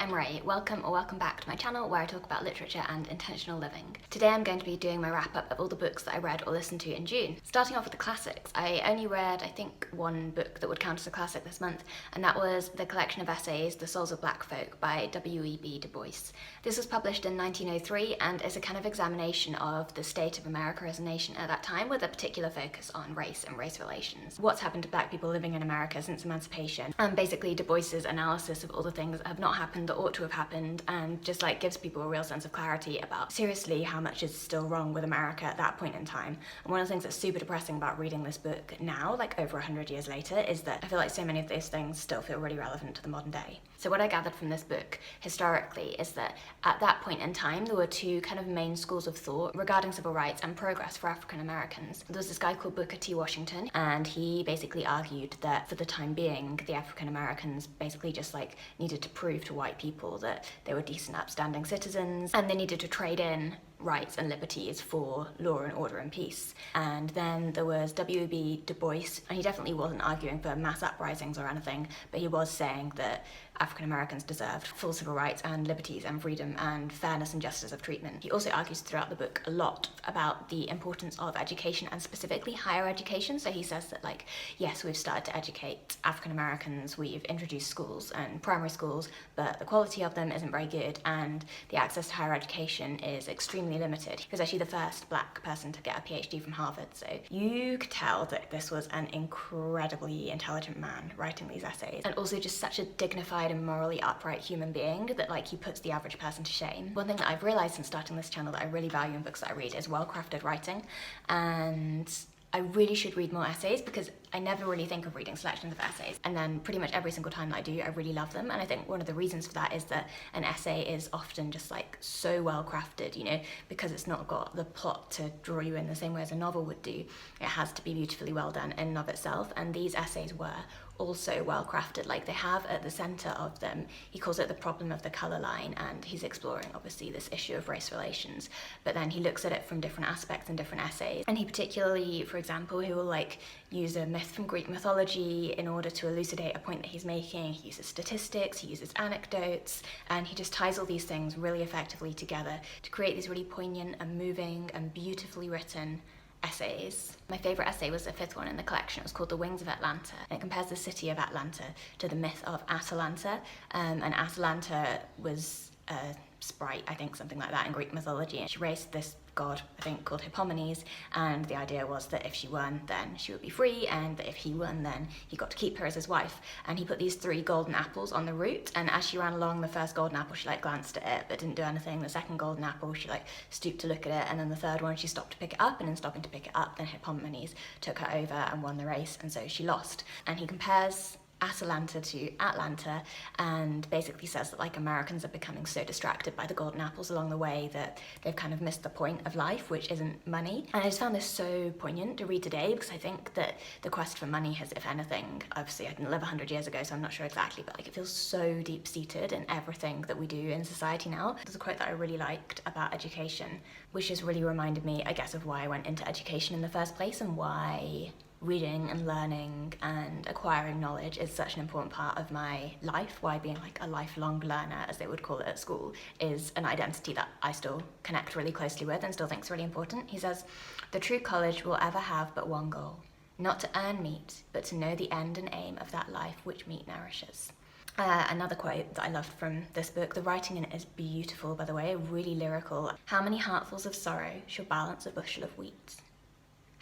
I'm Ray. Welcome back to my channel where I talk about literature and intentional living. Today I'm going to be doing my wrap up of all the books that I read or listened to in June. Starting off with the classics, I only read, I think, one book that would count as a classic this month, and that was the collection of essays, The Souls of Black Folk by W.E.B. Bois. This was published in 1903 and is a kind of examination of the state of America as a nation at that time, with a particular focus on race and race relations. What's happened to black people living in America since emancipation, and basically Du Bois's analysis of all the things that have not happened that ought to have happened, and just like gives people a real sense of clarity about seriously how much is still wrong with America at that point in time. And one of the things that's super depressing about reading this book now, like over 100 years later, is that I feel like so many of those things still feel really relevant to the modern day. So what I gathered from this book historically is that at that point in time there were two kind of main schools of thought regarding civil rights and progress for African Americans. There was this guy called Booker T. Washington, and he basically argued that for the time being the African Americans basically just like needed to prove to white people that they were decent, upstanding citizens, and they needed to trade in rights and liberties for law and order and peace. And then there was W.E.B. Du Bois, and he definitely wasn't arguing for mass uprisings or anything, but he was saying that African Americans deserved full civil rights and liberties and freedom and fairness and justice of treatment. He also argues throughout the book a lot about the importance of education, and specifically higher education. So he says that, like, yes, we've started to educate African Americans, we've introduced schools and primary schools, but the quality of them isn't very good, and the access to higher education is extremely limited. He was actually the first black person to get a PhD from Harvard, so you could tell that this was an incredibly intelligent man writing these essays, and also just such a dignified and morally upright human being that, like, he puts the average person to shame. One thing that I've realised since starting this channel that I really value in books that I read is well-crafted writing, and I really should read more essays because I never really think of reading selections of essays, and then pretty much every single time that I do, I really love them. And I think one of the reasons for that is that an essay is often just like so well crafted, you know, because it's not got the plot to draw you in the same way as a novel would do. It has to be beautifully well done in and of itself, and these essays were also well crafted. Like, they have at the center of them, he calls it the problem of the color line, and he's exploring obviously this issue of race relations, but then he looks at it from different aspects in different essays. And he particularly, for example, he will like use a myth from Greek mythology in order to elucidate a point that he's making. He uses statistics, he uses anecdotes, and he just ties all these things really effectively together to create these really poignant and moving and beautifully written essays. My favourite essay was the fifth one in the collection. It was called The Wings of Atlanta, and it compares the city of Atlanta to the myth of Atalanta, and Atalanta was a sprite, I think, something like that in Greek mythology, and she raced this god, I think, called Hippomenes, and the idea was that if she won then she would be free, and that if he won then he got to keep her as his wife. And he put these 3 golden apples on the route, and as she ran along, the first golden apple she like glanced at it but didn't do anything. The second golden apple she like stooped to look at it, and then the third one she stopped to pick it up, and in stopping to pick it up then Hippomenes took her over and won the race, and so she lost. And he compares Atalanta to Atlanta, and basically says that like Americans are becoming so distracted by the golden apples along the way that they've kind of missed the point of life, which isn't money. And I just found this so poignant to read today, because I think that the quest for money has, if anything, obviously I didn't live 100 years ago so I'm not sure exactly, but like it feels so deep-seated in everything that we do in society now. There's a quote that I really liked about education, which has really reminded me, I guess, of why I went into education in the first place, and why reading and learning and acquiring knowledge is such an important part of my life, why being like a lifelong learner, as they would call it at school, is an identity that I still connect really closely with and still think is really important. He says, "The true college will ever have but one goal, not to earn meat, but to know the end and aim of that life which meat nourishes." Another quote that I loved from this book, the writing in it is beautiful, by the way, really lyrical. "How many heartfuls of sorrow shall balance a bushel of wheat?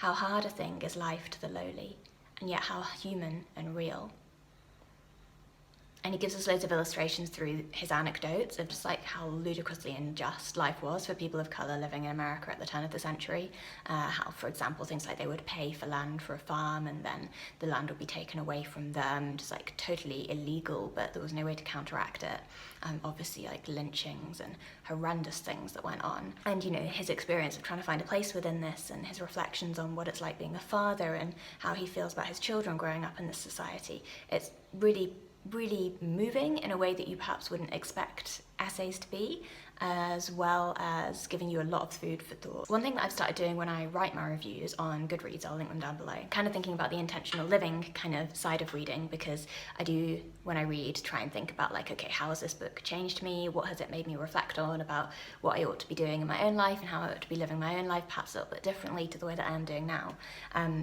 How hard a thing is life to the lowly, and yet how human and real." And he gives us loads of illustrations through his anecdotes of just like how ludicrously unjust life was for people of colour living in America at the turn of the century. How, for example, things like they would pay for land for a farm and then the land would be taken away from them, just like totally illegal, but there was no way to counteract it. Obviously like lynchings and horrendous things that went on. And, you know, his experience of trying to find a place within this, and his reflections on what it's like being a father and how he feels about his children growing up in this society. It's really moving in a way that you perhaps wouldn't expect essays to be, as well as giving you a lot of food for thought. One thing that I've started doing when I write my reviews on Goodreads, I'll link them down below, kind of thinking about the intentional living kind of side of reading, because I do, when I read, try and think about like, okay, how has this book changed me? What has it made me reflect on about what I ought to be doing in my own life and how I ought to be living my own life, perhaps a little bit differently to the way that I am doing now.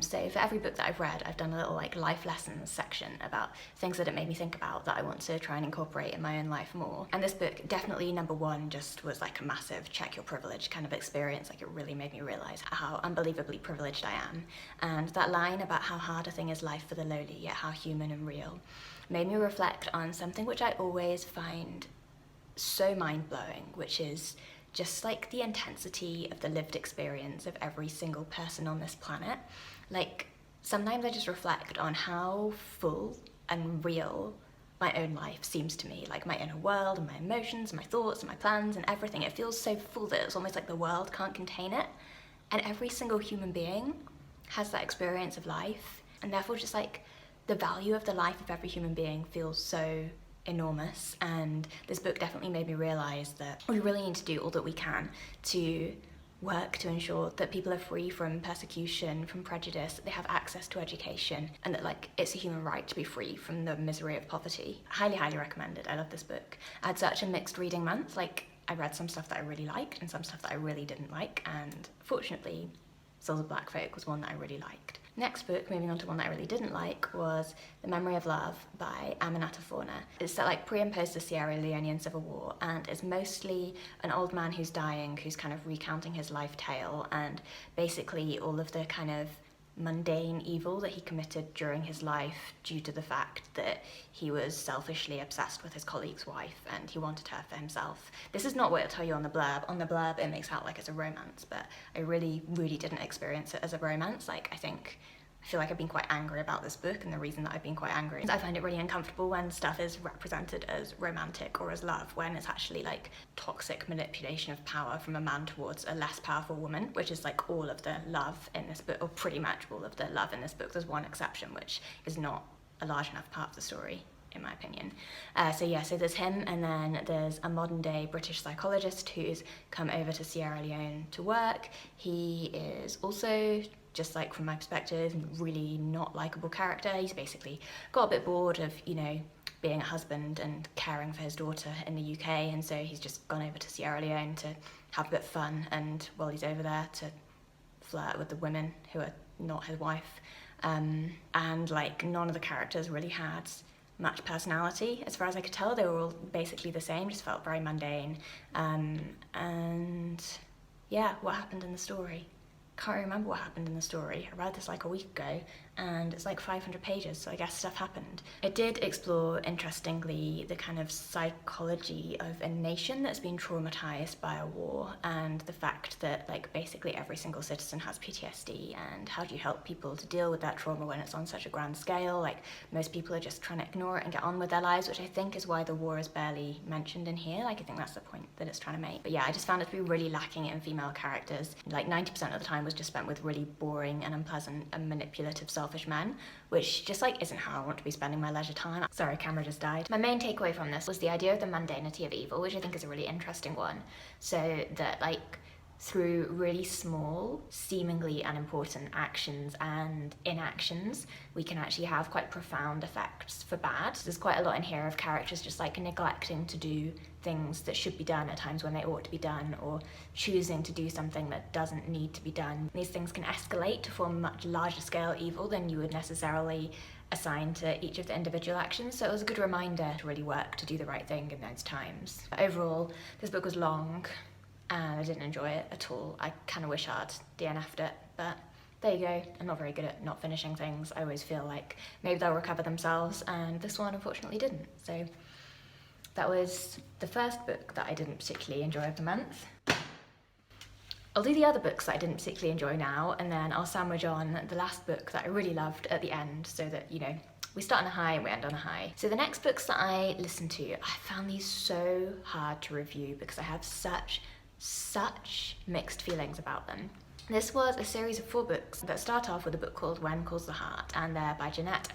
So for every book that I've read, I've done a little like life lessons section about things that it made me think about that I want to try and incorporate in my own life more. And this book, definitely number one, just was like a massive check your privilege kind of experience. Like, it really made me realize how unbelievably privileged I am. And that line about how hard a thing is life for the lowly, yet how human and real, made me reflect on something which I always find so mind-blowing, which is just like the intensity of the lived experience of every single person on this planet. Like, sometimes I just reflect on how full and real my own life seems to me, like my inner world and my emotions and my thoughts and my plans and everything. It feels so full that it's almost like the world can't contain it. And every single human being has that experience of life, and therefore just like the value of the life of every human being feels so enormous. And this book definitely made me realize that we really need to do all that we can to work to ensure that people are free from persecution, from prejudice, that they have access to education, and that like it's a human right to be free from the misery of poverty. Highly, highly recommended. I love this book. I had such a mixed reading month. Like, I read some stuff that I really liked and some stuff that I really didn't like, and fortunately Souls of Black Folk was one that I really liked. Next book, moving on to one that I really didn't like, was The Memory of Love by Aminatta Forna. It's set like pre and post the Sierra Leonean Civil War, and it's mostly an old man who's dying, who's kind of recounting his life tale, and basically all of the kind of mundane evil that he committed during his life due to the fact that he was selfishly obsessed with his colleague's wife and he wanted her for himself. This is not what it'll tell you on the blurb. On the blurb it makes out like it's a romance, but I really, really didn't experience it as a romance. Like, I feel like I've been quite angry about this book, and the reason that I've been quite angry is I find it really uncomfortable when stuff is represented as romantic or as love, when it's actually like toxic manipulation of power from a man towards a less powerful woman, which is like all of the love in this book, or pretty much all of the love in this book. There's one exception, which is not a large enough part of the story, in my opinion. So there's him, and then there's a modern day British psychologist who's come over to Sierra Leone to work. He is also, just like from my perspective, really not likable character. He's basically got a bit bored of, you know, being a husband and caring for his daughter in the UK, and so he's just gone over to Sierra Leone to have a bit of fun, and while he's over there to flirt with the women who are not his wife. And like, none of the characters really had much personality as far as I could tell. They were all basically the same, just felt very mundane. And yeah, what happened in the story? Can't remember what happened in the story. I read this like a week ago, and it's like 500 pages, so I guess stuff happened. It did explore, interestingly, the kind of psychology of a nation that's been traumatized by a war, and the fact that like basically every single citizen has PTSD, and how do you help people to deal with that trauma when it's on such a grand scale? Like, most people are just trying to ignore it and get on with their lives, which I think is why the war is barely mentioned in here. Like, I think that's the point that it's trying to make. But yeah, I just found it to be really lacking in female characters. Like 90% of the time was just spent with really boring and unpleasant and manipulative selfish men, which just like isn't how I want to be spending my leisure time. Sorry, camera just died. My main takeaway from this was the idea of the mundanity of evil, which I think is a really interesting one. So that like, through really small, seemingly unimportant actions and inactions, we can actually have quite profound effects for bad. There's quite a lot in here of characters just like neglecting to do things that should be done at times when they ought to be done, or choosing to do something that doesn't need to be done. These things can escalate to form much larger scale evil than you would necessarily assign to each of the individual actions. So it was a good reminder to really work to do the right thing in those times. But overall, this book was long, and I didn't enjoy it at all. I kind of wish I'd DNF'd it, but there you go. I'm not very good at not finishing things. I always feel like maybe they'll recover themselves, and this one unfortunately didn't. So that was the first book that I didn't particularly enjoy of the month. I'll do the other books that I didn't particularly enjoy now, and then I'll sandwich on the last book that I really loved at the end, so that, you know, we start on a high and we end on a high. So the next books that I listened to, I found these so hard to review because I have such mixed feelings about them. This was a series of 4 books that start off with a book called When Calls the Heart, and they're by Janette.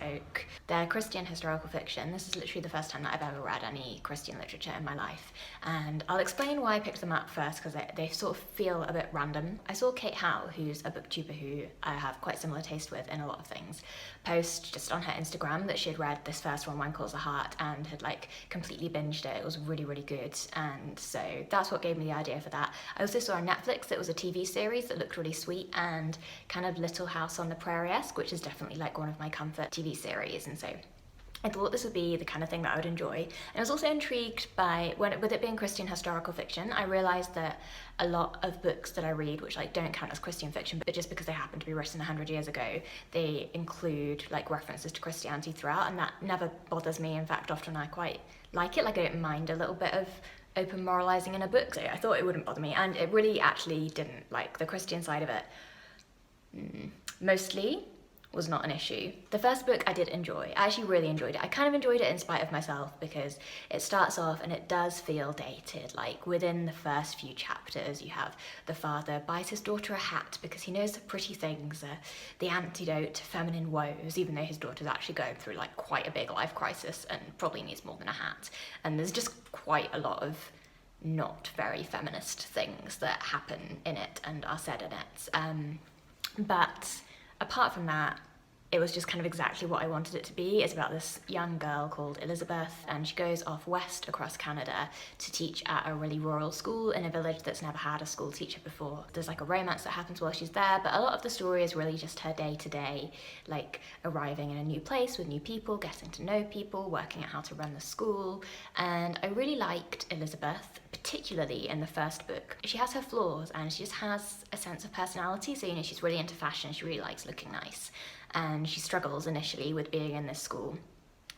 They're Christian historical fiction. This is literally the first time that I've ever read any Christian literature in my life, and I'll explain why I picked them up first, because they sort of feel a bit random. I saw Kate Howe, who's a booktuber who I have quite similar taste with in a lot of things, post just on her Instagram that she had read this first one, When Calls the Heart, and had like completely binged it. It was really, really good, and so that's what gave me the idea for that. I also saw on Netflix that was a TV series that looked really sweet and kind of Little House on the Prairie-esque, which is definitely like one of my comfort TV series, and so I thought this would be the kind of thing that I would enjoy. And I was also intrigued by, with it being Christian historical fiction, I realised that a lot of books that I read, which like don't count as Christian fiction, but just because they happen to be written 100 years ago, they include like references to Christianity throughout, and that never bothers me. In fact, often I quite like it. Like, I don't mind a little bit of open moralizing in a book, so I thought it wouldn't bother me, and it really actually didn't. Like, the Christian side of it mostly was not an issue. The first book I did enjoy. I actually really enjoyed it. I kind of enjoyed it in spite of myself, because it starts off and it does feel dated. Like, within the first few chapters, you have the father buys his daughter a hat because he knows that pretty things are the antidote to feminine woes, even though his daughter's actually going through like quite a big life crisis and probably needs more than a hat. And there's just quite a lot of not very feminist things that happen in it and are said in it. But apart from that, it was just kind of exactly what I wanted it to be. It's about this young girl called Elizabeth, and she goes off west across Canada to teach at a really rural school in a village that's never had a school teacher before. There's like a romance that happens while she's there, but a lot of the story is really just her day-to-day, like arriving in a new place with new people, getting to know people, working out how to run the school. And I really liked Elizabeth, particularly in the first book. She has her flaws, and she just has a sense of personality. So, you know, she's really into fashion, she really likes looking nice, and she struggles initially with being in this school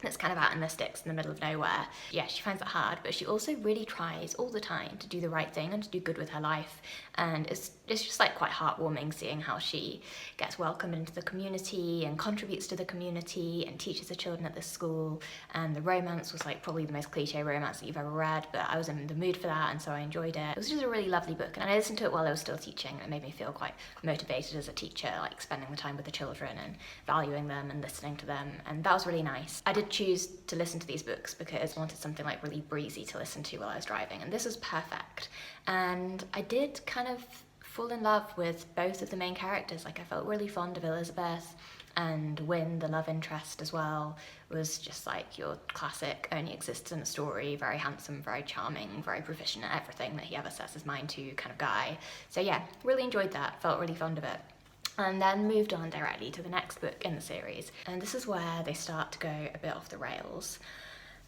that's kind of out in the sticks in the middle of nowhere. Yeah, she finds it hard, but she also really tries all the time to do the right thing and to do good with her life. And it's just like quite heartwarming seeing how she gets welcomed into the community and contributes to the community and teaches the children at this school. And the romance was like probably the most cliche romance that you've ever read, but I was in the mood for that, and so I enjoyed it. It was just a really lovely book, and I listened to it while I was still teaching. It made me feel quite motivated as a teacher, like spending the time with the children and valuing them and listening to them, and that was really nice. I did choose to listen to these books because I wanted something like really breezy to listen to while I was driving, and this was perfect. And I did kind of fall in love with both of the main characters. Like, I felt really fond of Elizabeth, and Wynne, the love interest as well, was just like your classic only exists in a story, very handsome, very charming, very proficient at everything that he ever sets his mind to kind of guy. So yeah, really enjoyed that, felt really fond of it. And then moved on directly to the next book in the series. And this is where they start to go a bit off the rails.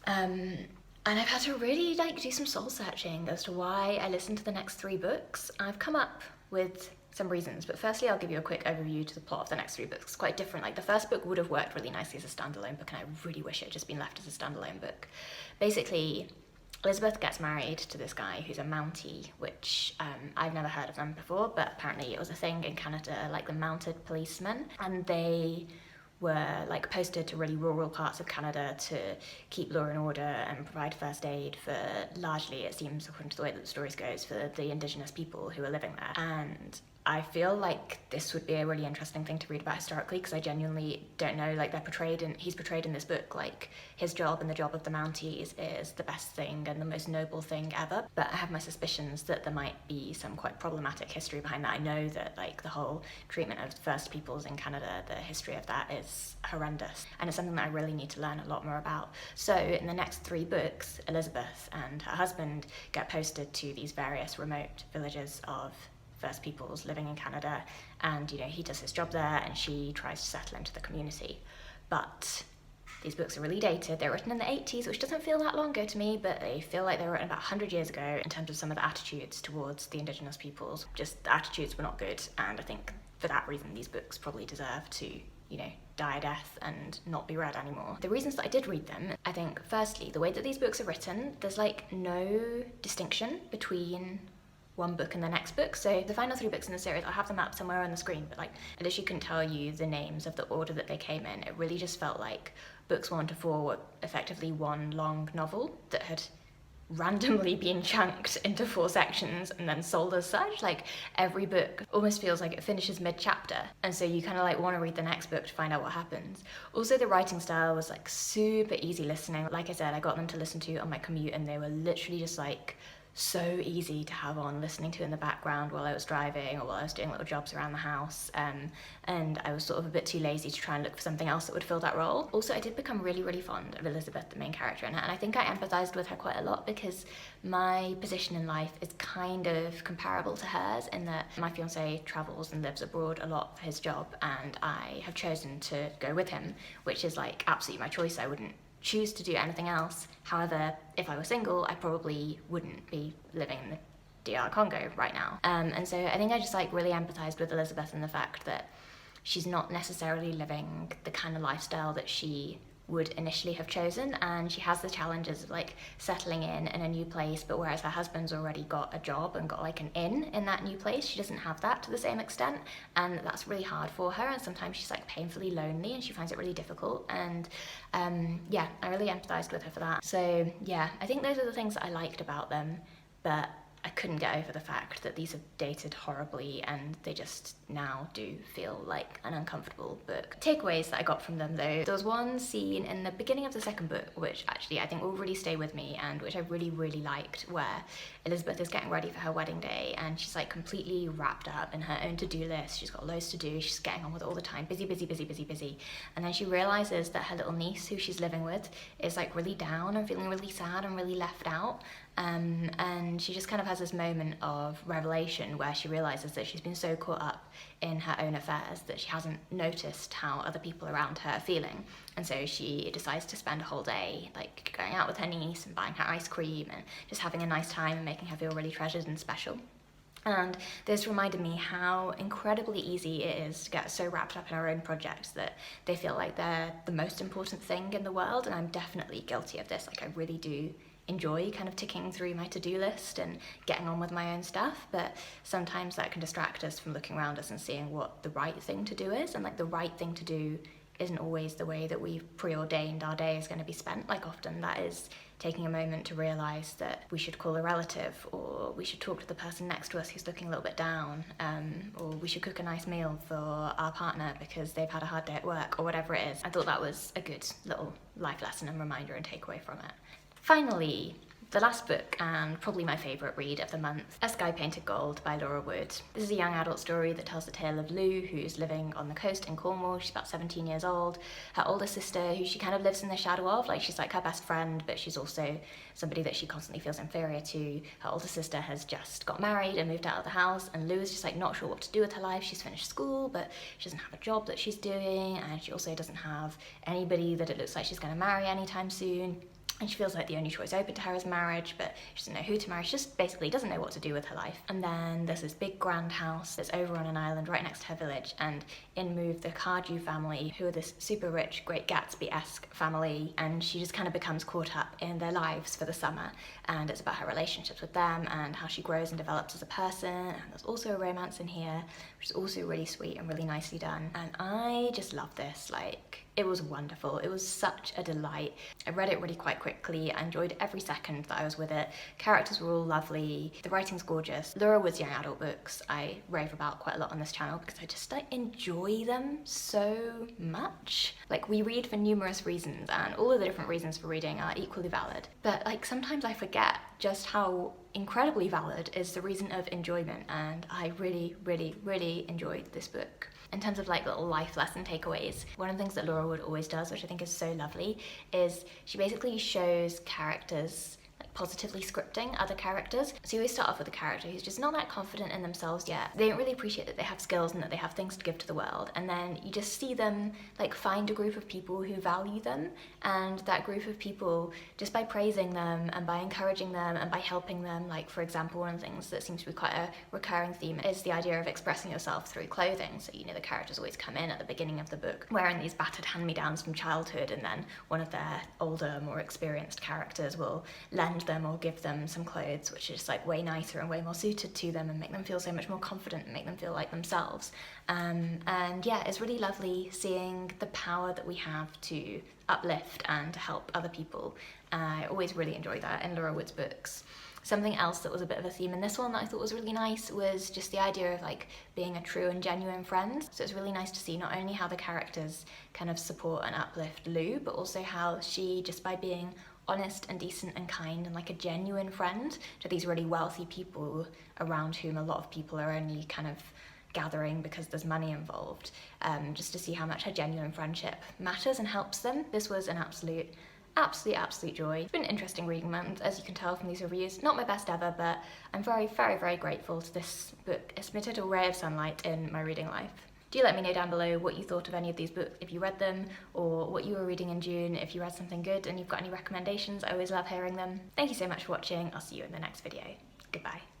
And I've had to really like do some soul searching as to why I listened to the next 3 books. I've come up with some reasons, but firstly I'll give you a quick overview to the plot of the next 3 books. It's quite different. Like, the first book would have worked really nicely as a standalone book, and I really wish it had just been left as a standalone book. Basically, Elizabeth gets married to this guy who's a Mountie, which I've never heard of them before, but apparently it was a thing in Canada, like the mounted policemen, and they were like posted to really rural parts of Canada to keep law and order and provide first aid for, largely, it seems, according to the way that the stories goes, for the indigenous people who are living there. And I feel like this would be a really interesting thing to read about historically, because I genuinely don't know, like, he's portrayed in this book like his job and the job of the Mounties is the best thing and the most noble thing ever, but I have my suspicions that there might be some quite problematic history behind that. I know that like the whole treatment of First Peoples in Canada, the history of that is horrendous, and it's something that I really need to learn a lot more about. So in the next 3 books, Elizabeth and her husband get posted to these various remote villages of First Peoples living in Canada, and you know, he does his job there and she tries to settle into the community. But these books are really dated. They're written in the 80s, which doesn't feel that long ago to me, but they feel like they were written about 100 years ago in terms of some of the attitudes towards the indigenous peoples. Just the attitudes were not good, and I think for that reason these books probably deserve to, you know, die a death and not be read anymore. The reasons that I did read them, I think, firstly, the way that these books are written, there's like no distinction between one book and the next book. So the final 3 books in the series, I'll have them up somewhere on the screen, but like, I literally couldn't tell you the names of the order that they came in. It really just felt like books 1 to 4 were effectively one long novel that had randomly being chunked into 4 sections and then sold as such. Like, every book almost feels like it finishes mid-chapter, and so you kind of like want to read the next book to find out what happens. Also, the writing style was like super easy listening. Like I said, I got them to listen to on my commute, and they were literally just like so easy to have on listening to in the background while I was driving or while I was doing little jobs around the house, and I was sort of a bit too lazy to try and look for something else that would fill that role. Also, I did become really fond of Elizabeth, the main character in it, and I think I empathised with her quite a lot because my position in life is kind of comparable to hers in that my fiancé travels and lives abroad a lot for his job, and I have chosen to go with him, which is like absolutely my choice. I wouldn't choose to do anything else. However, if I were single, I probably wouldn't be living in the DR Congo right now. And so I think I just like really empathized with Elizabeth in the fact that she's not necessarily living the kind of lifestyle that she would initially have chosen, and she has the challenges of like settling in a new place, but whereas her husband's already got a job and got like an in that new place, she doesn't have that to the same extent, and that's really hard for her, and sometimes she's like painfully lonely and she finds it really difficult, and yeah, I really empathized with her for that. So yeah, I think those are the things that I liked about them, but I couldn't get over the fact that these have dated horribly and they just now do feel like an uncomfortable book. Takeaways that I got from them though, there was one scene in the beginning of the second book which actually I think will really stay with me and which I really liked, where Elizabeth is getting ready for her wedding day and she's like completely wrapped up in her own to-do list. She's got loads to do, she's getting on with it all the time, busy, and then she realises that her little niece who she's living with is like really down and feeling really sad and really left out. And she just kind of has this moment of revelation where she realises that she's been so caught up in her own affairs that she hasn't noticed how other people around her are feeling. And so she decides to spend a whole day like going out with her niece and buying her ice cream and just having a nice time and making her feel really treasured and special. And this reminded me how incredibly easy it is to get so wrapped up in our own projects that they feel like they're the most important thing in the world, and I'm definitely guilty of this. Like, I really do enjoy kind of ticking through my to-do list and getting on with my own stuff, but sometimes that can distract us from looking around us and seeing what the right thing to do is, and like the right thing to do isn't always the way that we've preordained our day is going to be spent. Like, often that is taking a moment to realise that we should call a relative, or we should talk to the person next to us who's looking a little bit down, or we should cook a nice meal for our partner because they've had a hard day at work, or whatever it is. I thought that was a good little life lesson and reminder and takeaway from it. Finally, the last book, and probably my favourite read of the month, A Sky Painted Gold by Laura Wood. This is a young adult story that tells the tale of Lou, who's living on the coast in Cornwall. She's about 17 years old. Her older sister, who she kind of lives in the shadow of, like she's like her best friend, but she's also somebody that she constantly feels inferior to. Her older sister has just got married and moved out of the house, and Lou is just like not sure what to do with her life. She's finished school, but she doesn't have a job that she's doing, and she also doesn't have anybody that it looks like she's going to marry anytime soon. And she feels like the only choice open to her is marriage, but she doesn't know who to marry. She just basically doesn't know what to do with her life. And then there's this big grand house that's over on an island right next to her village, and in move the Cardew family, who are this super rich, Great Gatsby-esque family, and she just kind of becomes caught up in their lives for the summer, and it's about her relationships with them and how she grows and develops as a person. And there's also a romance in here, which is also really sweet and really nicely done. And I just love this. Like, it was wonderful. It was such a delight. I read it really quite quickly. I enjoyed every second that I was with it. Characters were all lovely. The writing's gorgeous. Laura Wood's young adult books I rave about quite a lot on this channel because I just like enjoy them so much. Like, we read for numerous reasons, and all of the different reasons for reading are equally valid. But like, sometimes I forget just how incredibly valid is the reason of enjoyment, and I really enjoyed this book. In terms of like little life lesson takeaways, one of the things that Laura Wood always does, which I think is so lovely, is she basically shows characters like positively scripting other characters. So you always start off with a character who's just not that confident in themselves yet. They don't really appreciate that they have skills and that they have things to give to the world, and then you just see them like find a group of people who value them, and that group of people, just by praising them and by encouraging them and by helping them, like for example, one of the things that seems to be quite a recurring theme is the idea of expressing yourself through clothing. So you know, the characters always come in at the beginning of the book wearing these battered hand-me-downs from childhood, and then one of their older, more experienced characters will lend them or give them some clothes which is like way nicer and way more suited to them and make them feel so much more confident and make them feel like themselves. And yeah, it's really lovely seeing the power that we have to uplift and to help other people, and I always really enjoy that in Laura Wood's books. Something else that was a bit of a theme in this one that I thought was really nice was just the idea of like being a true and genuine friend. So it's really nice to see not only how the characters kind of support and uplift Lou, but also how she, just by being honest and decent and kind and like a genuine friend to these really wealthy people around whom a lot of people are only kind of gathering because there's money involved, just to see how much her genuine friendship matters and helps them. This was an absolute joy. It's been an interesting reading month, as you can tell from these reviews. Not my best ever, but I'm very grateful to this book. It's emitted a ray of sunlight in my reading life. Do let me know down below what you thought of any of these books, if you read them, or what you were reading in June, if you read something good and you've got any recommendations. I always love hearing them. Thank you so much for watching. I'll see you in the next video. Goodbye.